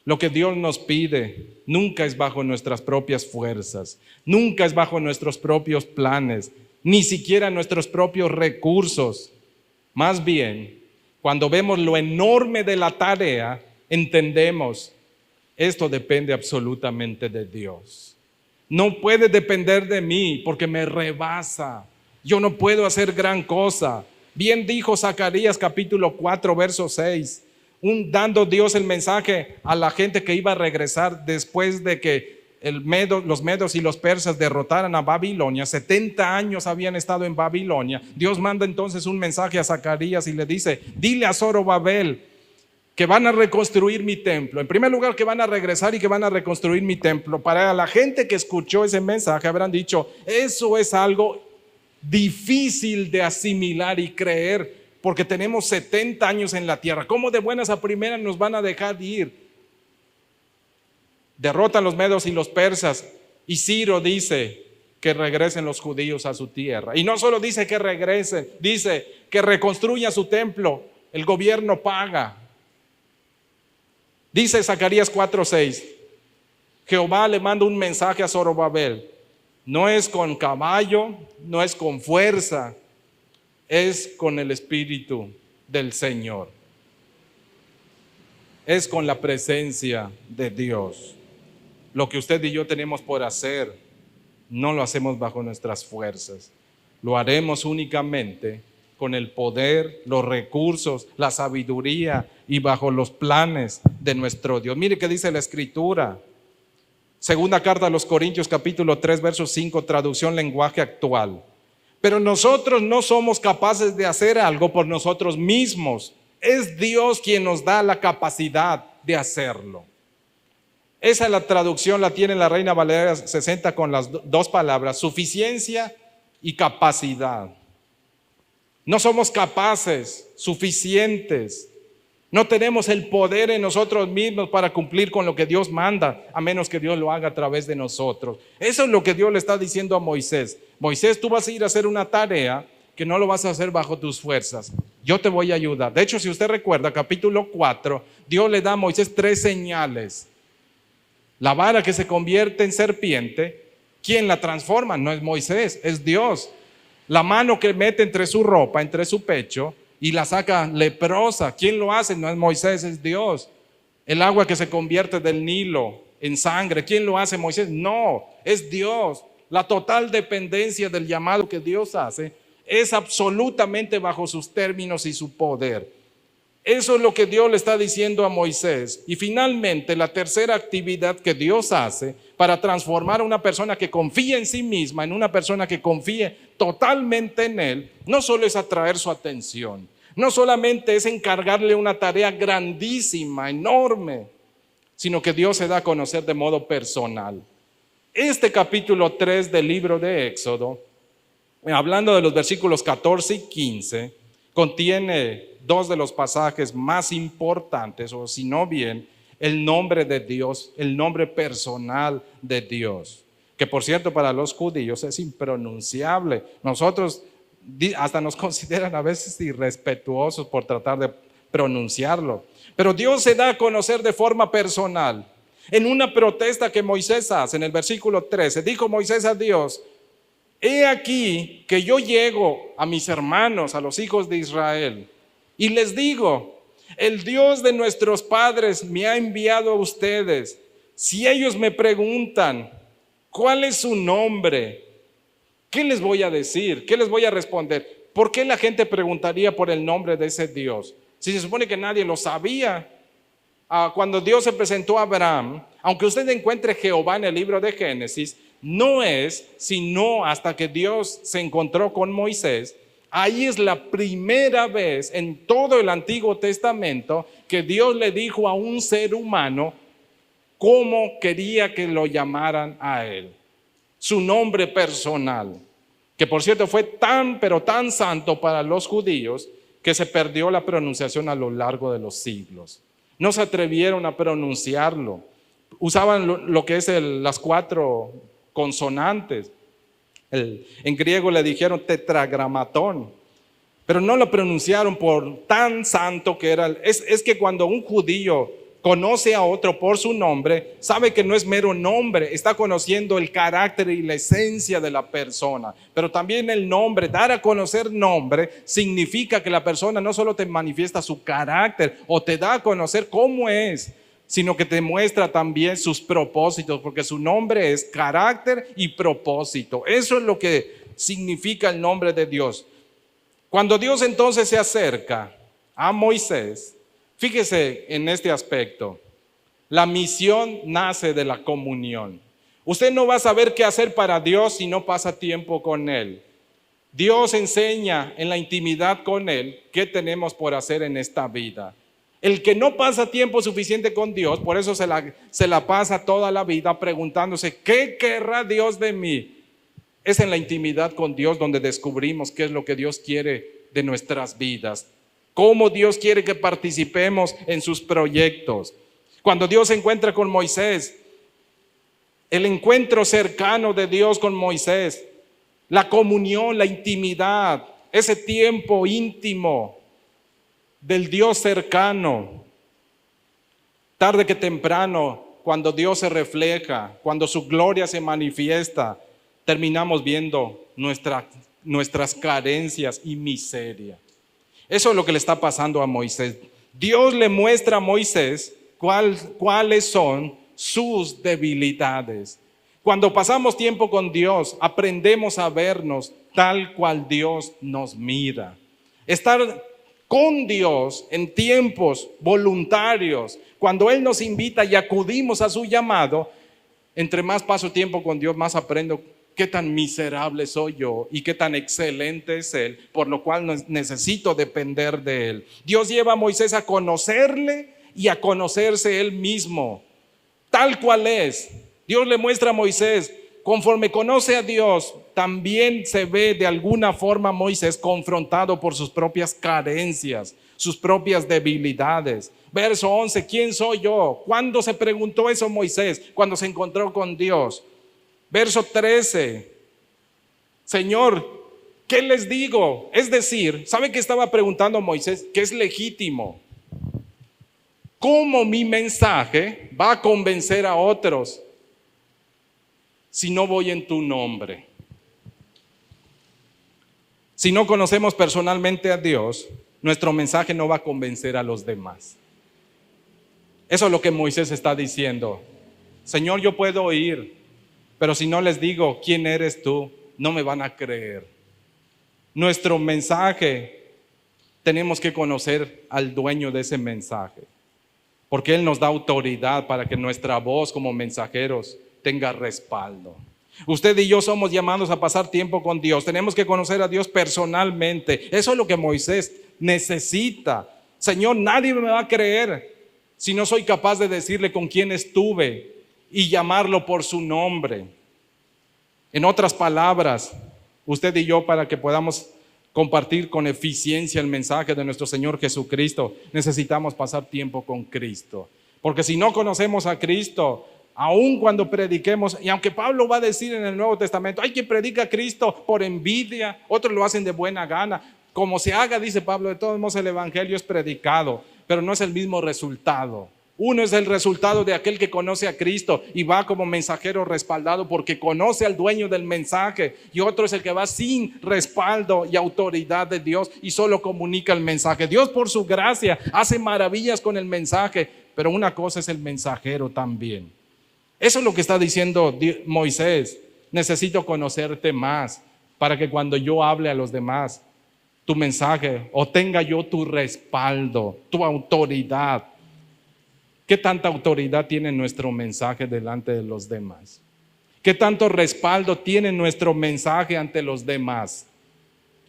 Lo que Dios nos pide nunca es bajo nuestras propias fuerzas, nunca es bajo nuestros propios planes, ni siquiera nuestros propios recursos. Más bien, cuando vemos lo enorme de la tarea, entendemos, esto depende absolutamente de Dios. No puede depender de mí porque me rebasa. Yo no puedo hacer gran cosa. Bien dijo Zacarías capítulo 4, verso 6, dando Dios el mensaje a la gente que iba a regresar después de que los medos y los persas derrotaran a Babilonia. 70 años habían estado en Babilonia. Dios manda entonces un mensaje a Zacarías y le dice, dile a Zorobabel que van a reconstruir mi templo. En primer lugar, que van a regresar y que van a reconstruir mi templo. Para la gente que escuchó ese mensaje habrán dicho, eso es algo difícil de asimilar y creer, porque tenemos 70 años en la tierra. ¿Cómo de buenas a primeras nos van a dejar ir? Derrotan los medos y los persas y Ciro dice que regresen los judíos a su tierra. Y no solo dice que regresen, dice que reconstruya su templo. El gobierno paga. Dice Zacarías 4:6, Jehová le manda un mensaje a Zorobabel. No es con caballo, no es con fuerza, es con el Espíritu del Señor. es con la presencia de Dios. Lo que usted y yo tenemos por hacer, no lo hacemos bajo nuestras fuerzas. Lo haremos únicamente con el poder, los recursos, la sabiduría y bajo los planes de nuestro Dios. Mire qué dice la Escritura. Segunda carta a los Corintios, capítulo 3, verso 5, traducción lenguaje actual. Pero nosotros no somos capaces de hacer algo por nosotros mismos. Es Dios quien nos da la capacidad de hacerlo. Esa es la traducción, la tiene la Reina Valera 60 con las dos palabras, suficiencia y capacidad. No somos capaces, suficientes. No tenemos el poder en nosotros mismos para cumplir con lo que Dios manda, a menos que Dios lo haga a través de nosotros. Eso es lo que Dios le está diciendo a Moisés. Moisés, tú vas a ir a hacer una tarea que no lo vas a hacer bajo tus fuerzas. Yo te voy a ayudar. De hecho, si usted recuerda, capítulo 4, Dios le da a Moisés 3 señales. La vara que se convierte en serpiente, ¿quién la transforma? No es Moisés, es Dios. La mano que mete entre su ropa, entre su pecho, y la saca leprosa. ¿Quién lo hace? No es Moisés, es Dios. El agua que se convierte del Nilo en sangre. ¿Quién lo hace? Moisés. No, es Dios. La total dependencia del llamado que Dios hace es absolutamente bajo sus términos y su poder. Eso es lo que Dios le está diciendo a Moisés. Y finalmente, la tercera actividad que Dios hace para transformar a una persona que confía en sí misma en una persona que confíe totalmente en Él, no solo es atraer su atención, no solamente es encargarle una tarea grandísima, enorme, sino que Dios se da a conocer de modo personal. Este capítulo 3 del libro de Éxodo, hablando de los versículos 14 y 15, contiene dos de los pasajes más importantes, o si no bien, el nombre de Dios, el nombre personal de Dios, que por cierto para los judíos es impronunciable. Nosotros hasta nos consideran a veces irrespetuosos por tratar de pronunciarlo, pero Dios se da a conocer de forma personal. En una protesta que Moisés hace en el versículo 13, dijo Moisés a Dios: he aquí que yo llego a mis hermanos, a los hijos de Israel, y les digo: el Dios de nuestros padres me ha enviado a ustedes. Si ellos me preguntan ¿cuál es su nombre?, ¿qué les voy a decir? ¿Qué les voy a responder? ¿Por qué la gente preguntaría por el nombre de ese Dios? Si se supone que nadie lo sabía. Cuando Dios se presentó a Abraham, aunque usted encuentre Jehová en el libro de Génesis, no es sino hasta que Dios se encontró con Moisés. Ahí es la primera vez en todo el Antiguo Testamento que Dios le dijo a un ser humano cómo quería que lo llamaran a él. Su nombre personal, que por cierto fue tan pero tan santo para los judíos que se perdió la pronunciación a lo largo de los siglos. No se atrevieron a pronunciarlo. Usaban lo que es las 4 consonantes. En griego le dijeron tetragramatón, pero no lo pronunciaron por tan santo que era. Es que cuando un judío conoce a otro por su nombre, sabe que no es mero nombre, está conociendo el carácter y la esencia de la persona. Pero también el nombre, dar a conocer nombre, significa que la persona no solo te manifiesta su carácter o te da a conocer cómo es, sino que te muestra también sus propósitos, porque su nombre es carácter y propósito. Eso es lo que significa el nombre de Dios. Cuando Dios entonces se acerca a Moisés, fíjese en este aspecto. La misión nace de la comunión. Usted no va a saber qué hacer para Dios si no pasa tiempo con Él. Dios enseña en la intimidad con Él qué tenemos por hacer en esta vida. El que no pasa tiempo suficiente con Dios, por eso se la pasa toda la vida preguntándose: ¿qué querrá Dios de mí? Es en la intimidad con Dios donde descubrimos qué es lo que Dios quiere de nuestras vidas, cómo Dios quiere que participemos en sus proyectos. Cuando Dios se encuentra con Moisés, el encuentro cercano de Dios con Moisés, la comunión, la intimidad, ese tiempo íntimo del Dios cercano. Tarde que temprano, cuando Dios se refleja, cuando su gloria se manifiesta, terminamos viendo nuestras carencias y miseria. Eso es lo que le está pasando a Moisés. Dios le muestra a Moisés cuáles son sus debilidades. Cuando pasamos tiempo con Dios, aprendemos a vernos tal cual Dios nos mira. Estar con Dios en tiempos voluntarios, cuando Él nos invita y acudimos a su llamado, entre más paso tiempo con Dios, más aprendo qué tan miserable soy yo y qué tan excelente es Él, por lo cual necesito depender de Él. Dios lleva a Moisés a conocerle y a conocerse Él mismo, tal cual es. Dios le muestra a Moisés, conforme conoce a Dios, también se ve de alguna forma Moisés confrontado por sus propias carencias, sus propias debilidades. Verso 11, ¿quién soy yo? ¿Cuándo se preguntó eso Moisés? Cuando se encontró con Dios. Verso 13, Señor, ¿qué les digo? Es decir, ¿sabe qué estaba preguntando Moisés? Que es legítimo. ¿Cómo mi mensaje va a convencer a otros si no voy en tu nombre? Si no conocemos personalmente a Dios, nuestro mensaje no va a convencer a los demás. Eso es lo que Moisés está diciendo. Señor, yo puedo ir, pero si no les digo quién eres tú, no me van a creer. Nuestro mensaje, tenemos que conocer al dueño de ese mensaje, porque Él nos da autoridad para que nuestra voz como mensajeros tenga respaldo. Usted y yo somos llamados a pasar tiempo con Dios. Tenemos que conocer a Dios personalmente. Eso es lo que Moisés necesita. Señor, nadie me va a creer si no soy capaz de decirle con quién estuve y llamarlo por su nombre. En otras palabras, usted y yo, para que podamos compartir con eficiencia el mensaje de nuestro Señor Jesucristo, necesitamos pasar tiempo con Cristo. Porque si no conocemos a Cristo, aun cuando prediquemos, y aunque Pablo va a decir en el Nuevo Testamento, hay quien predica a Cristo por envidia, otros lo hacen de buena gana. Como se haga, dice Pablo, de todos modos el evangelio es predicado, pero no es el mismo resultado. Uno es el resultado de aquel que conoce a Cristo y va como mensajero respaldado porque conoce al dueño del mensaje, y otro es el que va sin respaldo y autoridad de Dios y solo comunica el mensaje. Dios, por su gracia, hace maravillas con el mensaje, pero una cosa es el mensajero también. Eso es lo que está diciendo Moisés. Necesito conocerte más para que cuando yo hable a los demás, tu mensaje o tenga yo tu respaldo, tu autoridad. ¿Qué tanta autoridad tiene nuestro mensaje delante de los demás? ¿Qué tanto respaldo tiene nuestro mensaje ante los demás?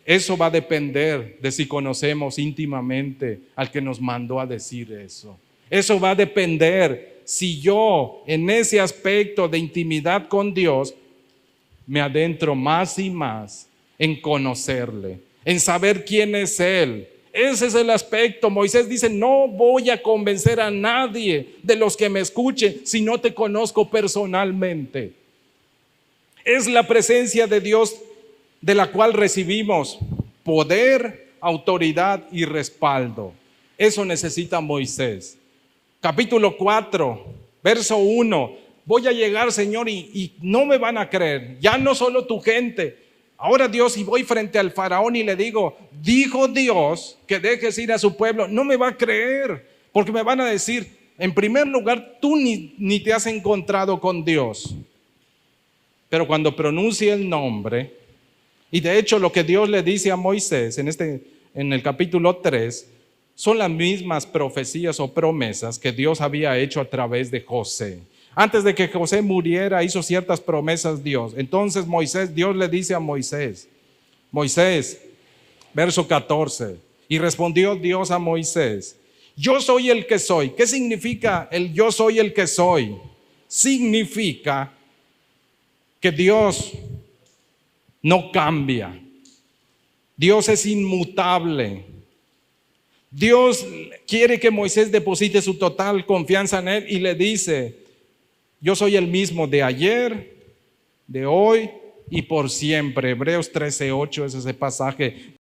Eso va a depender de si conocemos íntimamente al que nos mandó a decir eso. Eso va a depender si yo en ese aspecto de intimidad con Dios me adentro más y más en conocerle, en saber quién es Él. Ese es el aspecto. Moisés dice, no voy a convencer a nadie de los que me escuchen si no te conozco personalmente. Es la presencia de Dios de la cual recibimos poder, autoridad y respaldo. Eso necesita Moisés. Capítulo 4, verso 1. Voy a llegar, Señor, y no me van a creer. Ya no solo tu gente. Ahora Dios, y voy frente al faraón y le digo, dijo Dios que dejes ir a su pueblo. No me va a creer, porque me van a decir, en primer lugar, tú ni te has encontrado con Dios. Pero cuando pronuncie el nombre, y de hecho lo que Dios le dice a Moisés en el capítulo 3, son las mismas profecías o promesas que Dios había hecho a través de José. Antes de que José muriera, hizo ciertas promesas Dios. Entonces Dios le dice a Moisés, verso 14, y respondió Dios a Moisés, yo soy el que soy. ¿Qué significa el yo soy el que soy? Significa que Dios no cambia. Dios es inmutable. Dios quiere que Moisés deposite su total confianza en Él y le dice, yo soy el mismo de ayer, de hoy y por siempre. Hebreos 13:8 es ese pasaje